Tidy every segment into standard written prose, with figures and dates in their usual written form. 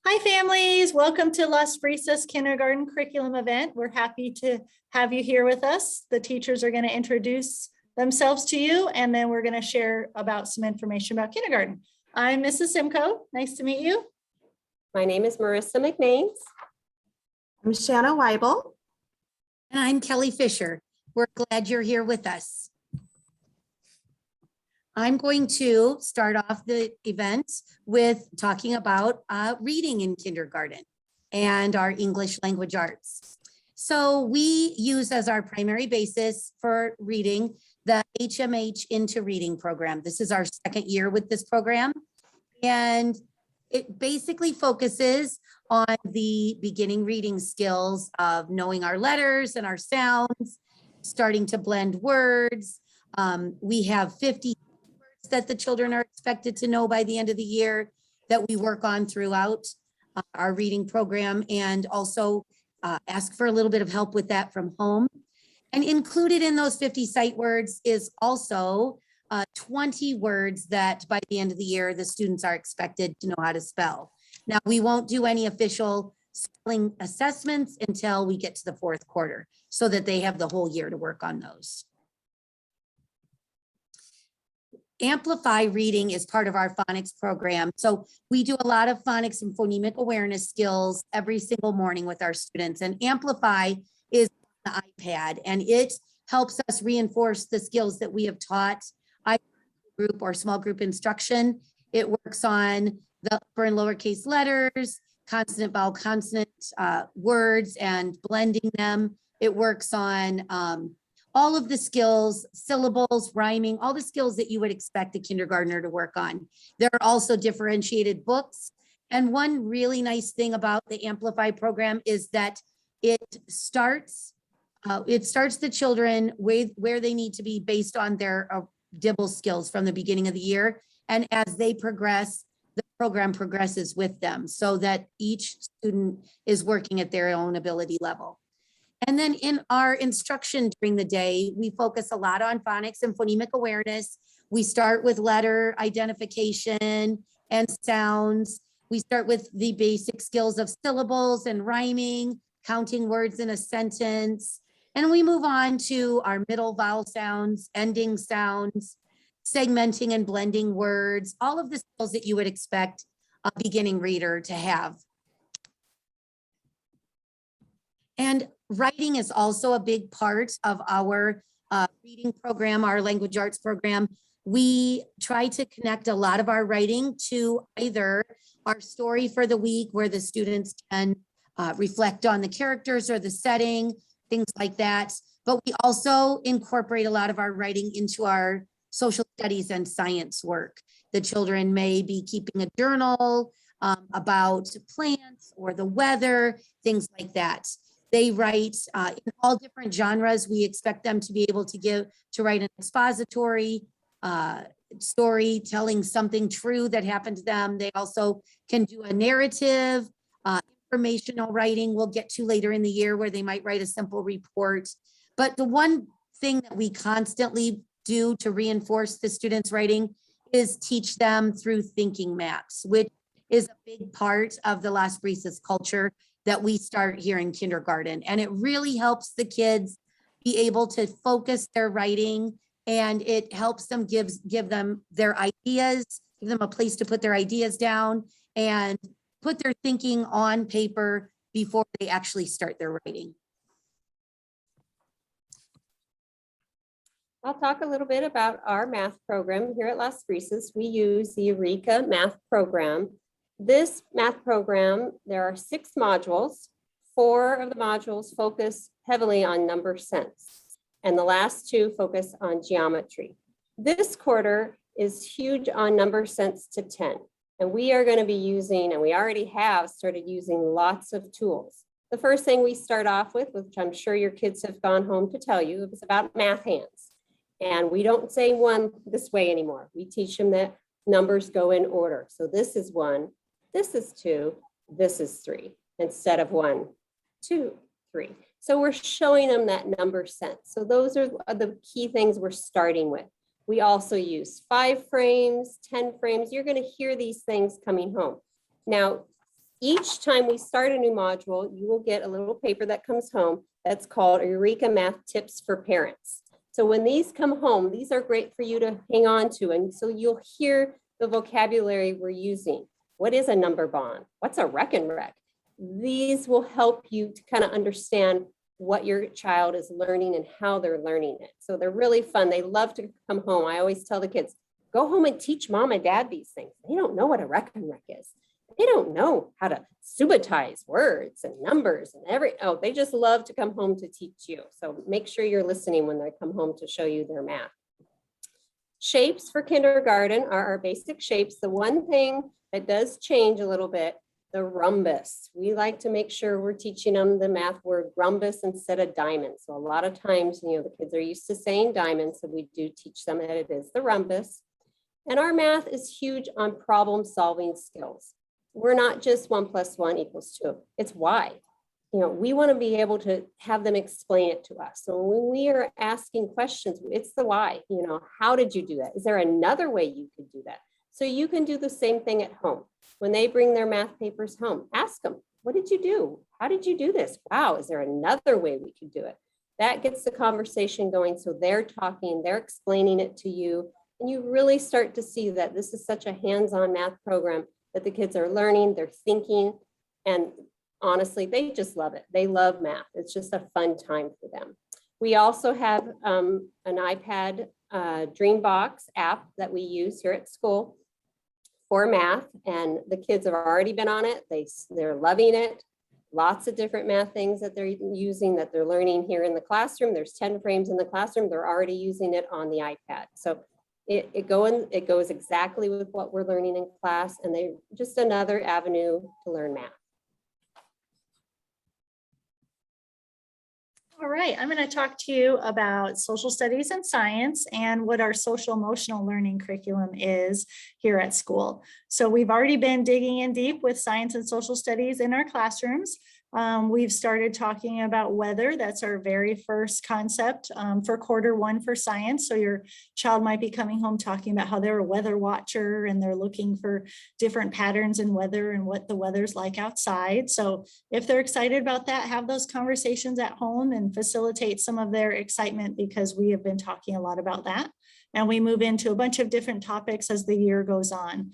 Hi families, welcome to Las Brisas Kindergarten Curriculum event. We're happy to have you here with us. The teachers are going to introduce themselves to you and then we're going to share about some information about kindergarten. I'm Mrs. Simcoe, nice to meet you. My name is Marissa McNames. I'm Shanna Weibel. And I'm Kelly Fisher. We're glad you're here with us. I'm going to start off the event with talking about reading in kindergarten and our English language arts. So we use as our primary basis for reading the HMH Into Reading program. This is our second year with this program. And it basically focuses on the beginning reading skills of knowing our letters and our sounds, starting to blend words. We have 50 words that the children are expected to know by the end of the year that we work on throughout our reading program, and also ask for a little bit of help with that from home. And included in those 50 sight words is also 20 words that by the end of the year, the students are expected to know how to spell. Now, we won't do any official spelling assessments until we get to the fourth quarter so that they have the whole year to work on those. Amplify reading is part of our phonics program. So we do a lot of phonics and phonemic awareness skills every single morning with our students. And Amplify is on the iPad, and it helps us reinforce the skills that we have taught either group or small group instruction. It works on the upper and lowercase letters, consonant, vowel, consonant words and blending them. It works on all of the skills, syllables, rhyming, all the skills that you would expect a kindergartner to work on. There are also differentiated books. And one really nice thing about the Amplify program is that it starts the children with where they need to be based on their DIBEL skills from the beginning of the year. And as they progress, the program progresses with them so that each student is working at their own ability level. And then in our instruction during the day, we focus a lot on phonics and phonemic awareness. We start with letter identification and sounds. We start with the basic skills of syllables and rhyming, counting words in a sentence. And we move on to our middle vowel sounds, ending sounds, segmenting and blending words, all of the skills that you would expect a beginning reader to have. And writing is also a big part of our reading program, our language arts program. We try to connect a lot of our writing to either our story for the week, where the students can reflect on the characters or the setting, things like that. But we also incorporate a lot of our writing into our social studies and science work. The children may be keeping a journal about plants or the weather, things like that. They write in all different genres. We expect them to be able to write an expository story telling something true that happened to them. They also can do a narrative, informational writing we'll get to later in the year, where they might write a simple report. But the one thing that we constantly do to reinforce the students' writing is teach them through thinking maps, which is a big part of the Las Brisas culture that we start here in kindergarten. And it really helps the kids be able to focus their writing, and it helps them give them their ideas, give them a place to put their ideas down and put their thinking on paper before they actually start their writing. I'll talk a little bit about our math program here at Las Brisas. We use the Eureka math program. This math program, there are 6 modules. 4 of the modules focus heavily on number sense, and the last 2 focus on geometry. This quarter is huge on number sense to 10, and we are going to be using, and we already have started using, lots of tools. The first thing we start off with, which I'm sure your kids have gone home to tell you, is about math hands. And we don't say 1 this way anymore. We teach them that numbers go in order. So this is 1. This is 2, this is 3, instead of 1, 2, 3. So we're showing them that number sense. So those are the key things we're starting with. We also use 5 frames, 10 frames. You're going to hear these things coming home. Now, Each time we start a new module, you will get a little paper that comes home that's called Eureka Math Tips for Parents. So when these come home, these are great for you to hang on to. And so you'll hear the vocabulary we're using. What is a number bond? What's a rec and rec? These will help you to kind of understand what your child is learning and how they're learning it. So they're really fun. They love to come home. I always tell the kids, go home and teach mom and dad these things. They don't know what a rec and rec is. They don't know how to subitize words and numbers and they just love to come home to teach you. So make sure you're listening when they come home to show you their math. Shapes for kindergarten are our basic shapes. The one thing that does change a little bit, the rhombus. We like to make sure we're teaching them the math word rhombus instead of diamond. So a lot of times, the kids are used to saying diamond, so we do teach them that it is the rhombus. And our math is huge on problem solving skills. We're not just 1 + 1 = 2. It's why. We want to be able to have them explain it to us. So when we are asking questions, it's the why. How did you do that? Is there another way you could do that? So you can do the same thing at home. When they bring their math papers home, ask them, what did you do? How did you do this? Wow, is there another way we could do it? That gets the conversation going. So they're talking, they're explaining it to you. And you really start to see that this is such a hands-on math program that the kids are learning, they're thinking, and honestly, they just love it. They love math. It's just a fun time for them. We also have an iPad Dreambox app that we use here at school for math, and the kids have already been on it. They're loving it. Lots of different math things that they're using, that they're learning here in the classroom. There's 10 frames in the classroom. They're already using it on the iPad. So it goes exactly with what we're learning in class, and they just another avenue to learn math. All right, I'm going to talk to you about social studies and science and what our social emotional learning curriculum is here at school. So we've already been digging in deep with science and social studies in our classrooms. We've started talking about weather. That's our very first concept for Q1 for science. So your child might be coming home talking about how they're a weather watcher and they're looking for different patterns in weather and what the weather's like outside. So if they're excited about that, have those conversations at home and facilitate some of their excitement, because we have been talking a lot about that. And we move into a bunch of different topics as the year goes on.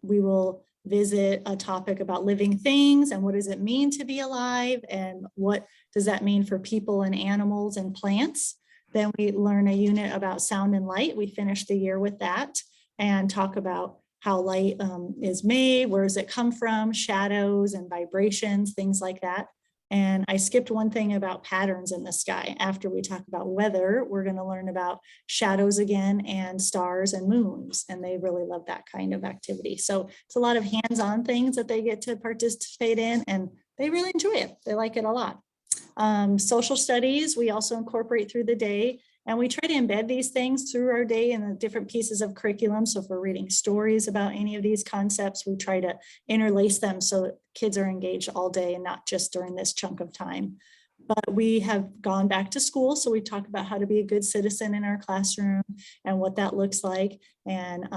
We will visit a topic about living things and what does it mean to be alive and what does that mean for people and animals and plants. Then we learn a unit about sound and light. We finish the year with that and talk about how light is made, where does it come from, shadows and vibrations, things like that. And I skipped one thing about patterns in the sky. After we talk about weather, we're going to learn about shadows again and stars and moons. And they really love that kind of activity. So it's a lot of hands-on things that they get to participate in, and they really enjoy it. They like it a lot. Social studies, we also incorporate through the day, and we try to embed these things through our day in the different pieces of curriculum. So if we're reading stories about any of these concepts, we try to interlace them so kids are engaged all day and not just during this chunk of time. But we have gone back to school, so we talk about how to be a good citizen in our classroom and what that looks like, and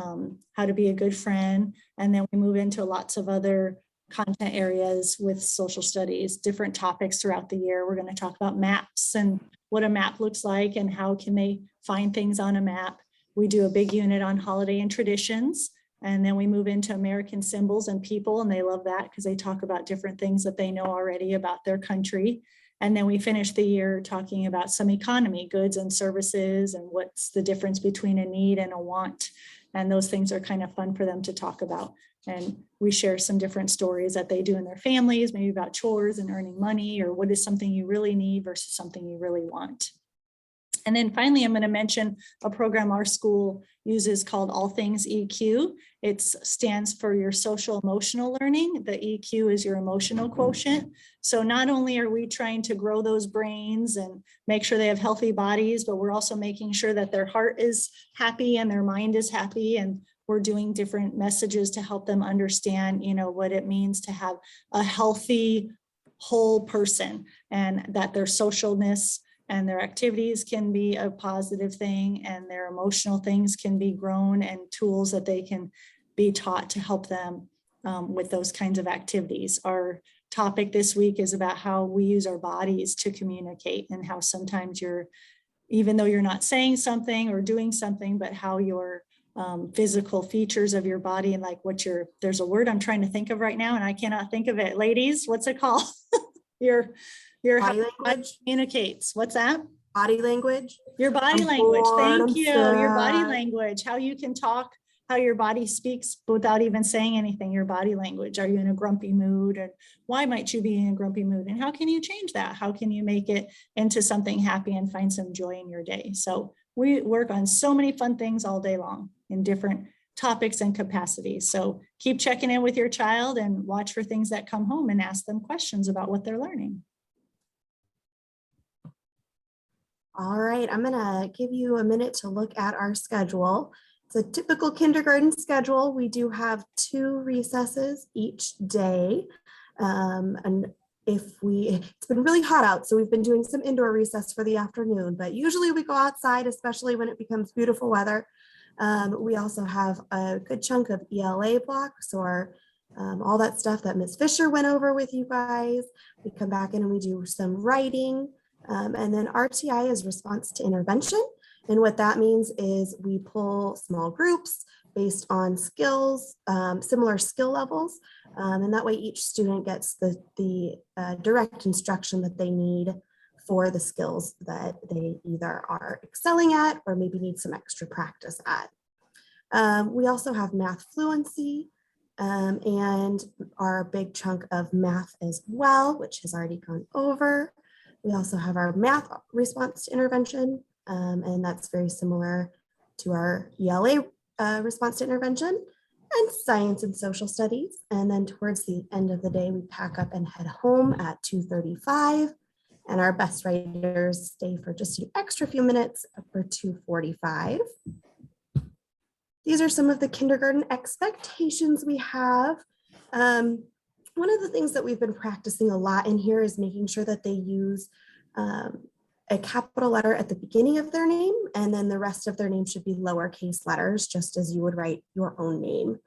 how to be a good friend. And then we move into lots of other content areas with social studies, different topics throughout the year. We're going to talk about maps and what a map looks like and how can they find things on a map. We do a big unit on holiday and traditions, and then we move into American symbols and people, and they love that because they talk about different things that they know already about their country. And then we finish the year talking about some economy, goods and services, and what's the difference between a need and a want. And those things are kind of fun for them to talk about. And we share some different stories that they do in their families, maybe about chores and earning money, or what is something you really need versus something you really want. And then finally, I'm going to mention a program our school uses called All Things EQ. It stands for your social emotional learning. The EQ is your emotional quotient. So not only are we trying to grow those brains and make sure they have healthy bodies, but we're also making sure that their heart is happy and their mind is happy. And we're doing different messages to help them understand, what it means to have a healthy, whole person, and that their socialness and their activities can be a positive thing, and their emotional things can be grown, and tools that they can be taught to help them with those kinds of activities. Our topic this week is about how we use our bodies to communicate, and how sometimes even though you're not saying something or doing something, but how your physical features of your body, and like there's a word I'm trying to think of right now and I cannot think of it. Ladies, what's it called? your Body how language. communicates. What's that? Body language. Your body I'm language. bored, Thank I'm you. Your body sad. language, how you can talk, how your body speaks without even saying anything. Your body language. Are you in a grumpy mood? And why might you be in a grumpy mood? And how can you change that? How can you make it into something happy and find some joy in your day? So we work on so many fun things all day long in different topics and capacities. So keep checking in with your child and watch for things that come home and ask them questions about what they're learning. All right, I'm gonna give you a minute to look at our schedule. It's a typical kindergarten schedule. We do have 2 recesses each day. And it's been really hot out, so we've been doing some indoor recess for the afternoon, but usually we go outside, especially when it becomes beautiful weather. We also have a good chunk of ELA blocks, or all that stuff that Ms. Fisher went over with you guys. We come back in and we do some writing. And then RTI is response to intervention. And what that means is we pull small groups based on skills, similar skill levels. And that way each student gets the direct instruction that they need for the skills that they either are excelling at or maybe need some extra practice at. We also have math fluency and our big chunk of math as well, which has already gone over. We also have our math response to intervention, and that's very similar to our ELA response to intervention, and science and social studies. And then towards the end of the day, we pack up and head home at 2:35, and our best writers stay for just an extra few minutes for 2:45. These are some of the kindergarten expectations we have. One of the things that we've been practicing a lot in here is making sure that they use a capital letter at the beginning of their name, and then the rest of their name should be lowercase letters, just as you would write your own name.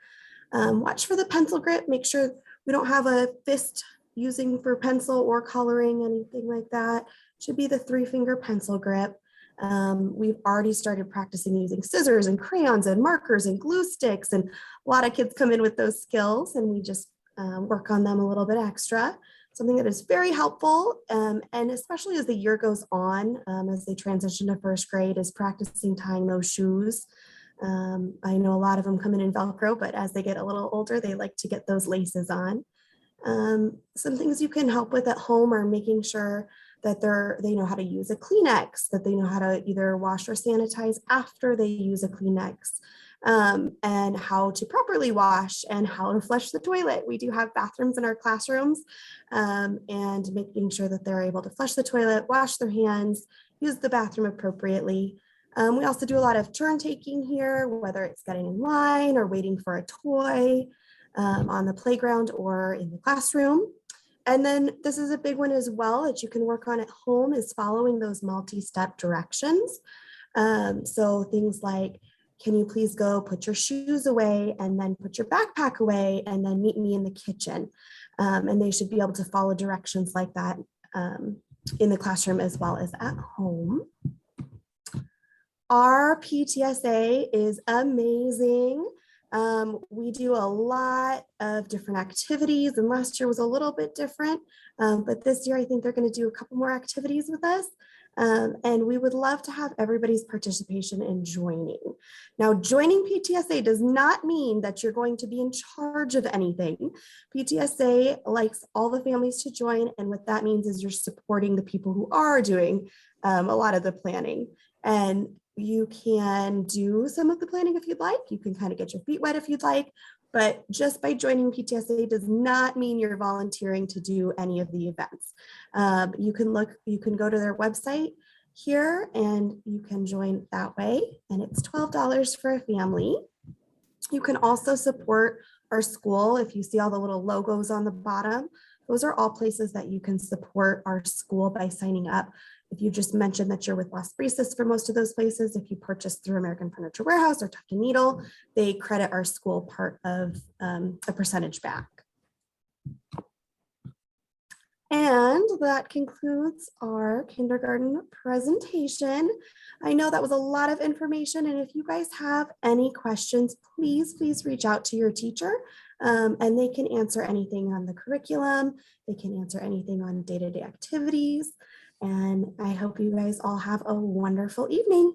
Watch for the pencil grip. Make sure we don't have a fist using for pencil or coloring, anything like that. Should be the 3-finger pencil grip. We've already started practicing using scissors and crayons and markers and glue sticks, and a lot of kids come in with those skills, and we just work on them a little bit extra. Something that is very helpful, and especially as the year goes on, as they transition to 1st grade, is practicing tying those shoes. I know a lot of them come in Velcro, but as they get a little older, they like to get those laces on. Some things you can help with at home are making sure that they know how to use a Kleenex, that they know how to either wash or sanitize after they use a Kleenex, and how to properly wash and how to flush the toilet. We do have bathrooms in our classrooms, and making sure that they're able to flush the toilet, wash their hands, use the bathroom appropriately. We also do a lot of turn taking here, whether it's getting in line or waiting for a toy on the playground or in the classroom. And then this is a big one as well that you can work on at home, is following those multi-step directions. So things like, can you please go put your shoes away and then put your backpack away and then meet me in the kitchen? And they should be able to follow directions like that in the classroom as well as at home. Our PTSA is amazing. We do a lot of different activities, and last year was a little bit different, but this year I think they're going to do a couple more activities with us. And we would love to have everybody's participation in joining. Now, joining PTSA does not mean that you're going to be in charge of anything. PTSA likes all the families to join, and what that means is you're supporting the people who are doing a lot of the planning. And you can do some of the planning if you'd like. You can kind of get your feet wet if you'd like, but just by joining PTSA does not mean you're volunteering to do any of the events. You can go to their website here and you can join that way, and it's $12 for a family. You can also support our school. If you see all the little logos on the bottom, those are all places that you can support our school by signing up. If you just mentioned that you're with Las Brisas for most of those places, if you purchase through American Furniture Warehouse or Tuck and Needle, they credit our school part of a percentage back. And that concludes our kindergarten presentation. I know that was a lot of information, and if you guys have any questions, please reach out to your teacher, and they can answer anything on the curriculum. They can answer anything on day-to-day activities. And I hope you guys all have a wonderful evening.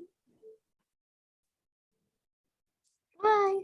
Bye.